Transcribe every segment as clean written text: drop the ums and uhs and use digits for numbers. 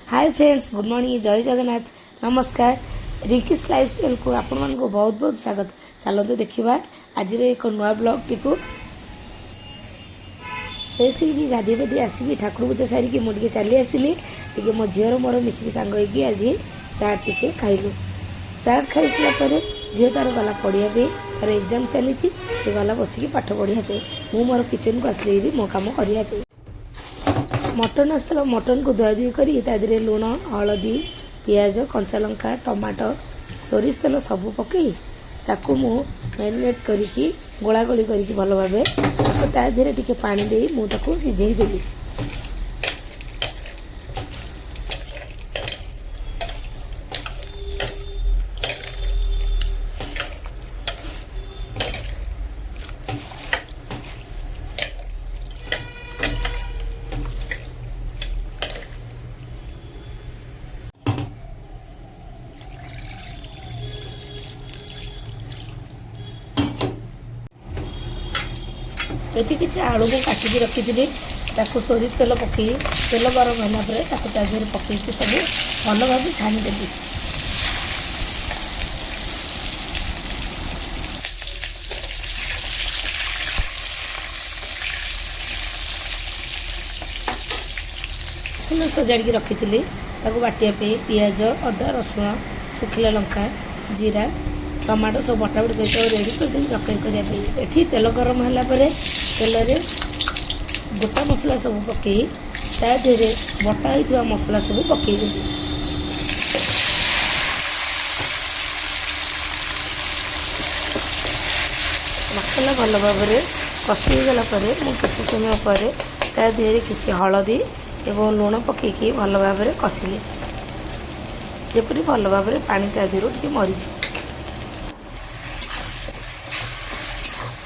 Hi friends, good morning, जय जगन्नाथ, नमस्कार। Rinky's lifestyle को आपण मान को बहुत बहुत स्वागत। चलते देखा आज एक नुआ ब्लॉग टी को गाधी बाधी आसिक ठाकुर पूजा सारिकी मुझे चली आसली टे मो झीर मोर मिसिक सांग होगी आज चाट टे खाइलु। चाट खाई सारापर झील तार गला पढ़ापी तार एग्जाम चली सी गला बसिक पाठ पढ़ापी मु मोर किचन को आसली मो कम करने। मटन आसला मटन को धुआ धुई करी तादे लुण हलदी पियाज कंचा लंका टमाटो सोरिष तेल सबू पकई ताकू मु मैरिनेट करिकी गोला गोली करिकी भल भाबे ता देहरे टिके पानी देई मु ताकू सिझेई देली। ये किसी आलू को काटिक रखी सोरिष तेल पकई तेल गरम होगा तादेह पकई सब भल भाव छाणीदेवी। सजाड़ी रखी बाटियापी पियाज अदा रसुण सुखिला लंका जीरा टमाटो सब बटाबटी कर रेडी कर तरकारी करने। ये तेल गरम है तेल गोटा मसला सब पकई तादेह बटा होता मसला सब पकईदेवी। मसला भल भाव कषीगला किसी समय पर तादेह किसी हलदी एवं लुण पकईकी भल भाव कषिली जपरी भल भाव पानी तादेह टे मरीज।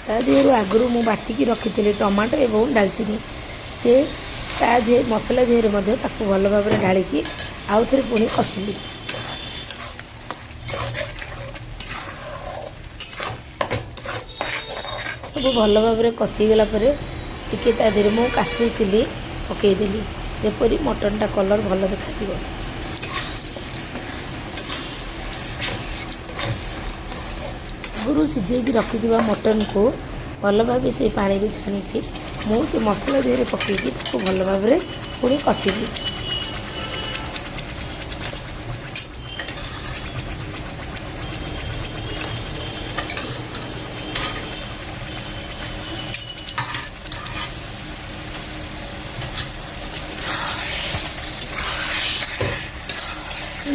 तादेह आगुरी मु बाटिकी रखी टमाटो एवं डालचीनी से मसला देहरे भल भाव ढालिकी आउ थे पुणी कषिली। सब भल भाव कषीगला टिके तादेह मु काश्मीर चिली पकईदेली जपरी मटनटा कलर भल देखा। आगुरी सिझेकी रखि मटन को भल भाव से पानी छाणिकी मुझे मसला देहरे पकईकी भल भाव पुणी कषिली।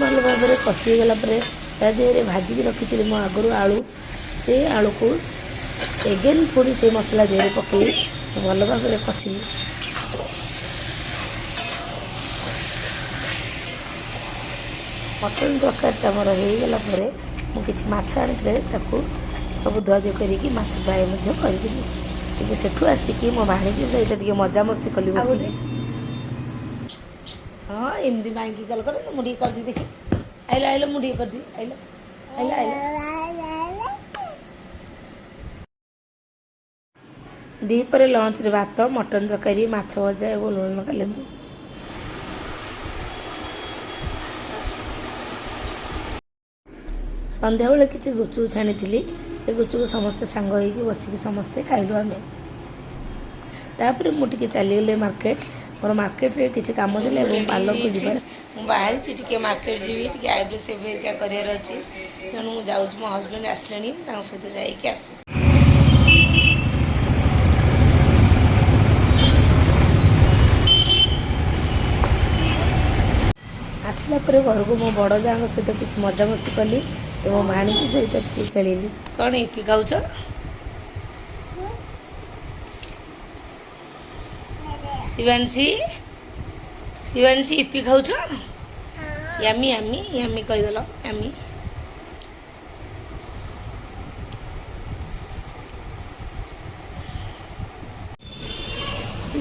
भल भाव कषिगला तादेह भाजिकी रखी मो आगुरी आलू से आलू को एगेन पुणी से मसला देहरे पकई भल भाव कषिली। मटन तरकारीटा मोर होगला मुझे माछ आनी सब धुआ धुई करके माछ फ्राए करदेली। सेठू आसिकी मो भाणीजी सहित टे मजामस्ती कली बस। हाँ एमती मांगी गल कर मुझे करदी देखी आइला आइला मुझे करदी आइला आइला आइला। दीपर लंच रे भात मटन तरकारी माछ भजा और लुण लंका लेंबू। संध्या बेले किसी गुपचुप छाणी से गुपचुप समस्ते सांग होगी बसिक समस्ते खाइलु आम। तापर मुझे चलीगली मार्केट मोर मार्केट रे किसी काम दिले पार्लर को जीवार बाहरी टे मार्केट जी टे आईब्रो सेव हेरिका करार अच्छी तेणु मुझे जाऊँ मो हजबैंड आसले सहित जाइए आस। आसला घर को मो बड़ जाँ सहित किसी मजामस्ती कली और भाणीजी सहित खेली। कौन इपी खाऊ शिवांशी शिवांशी इपी खाऊ यामी यामी यामी कहीदेल यामी।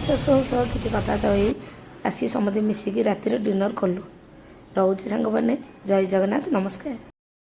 शाशु सह किसी कथबार्ता हो आसी समझे मिसिकी रातिर डिनर कलु। रोचे सांग मैंने जय जगन्नाथ, नमस्कार।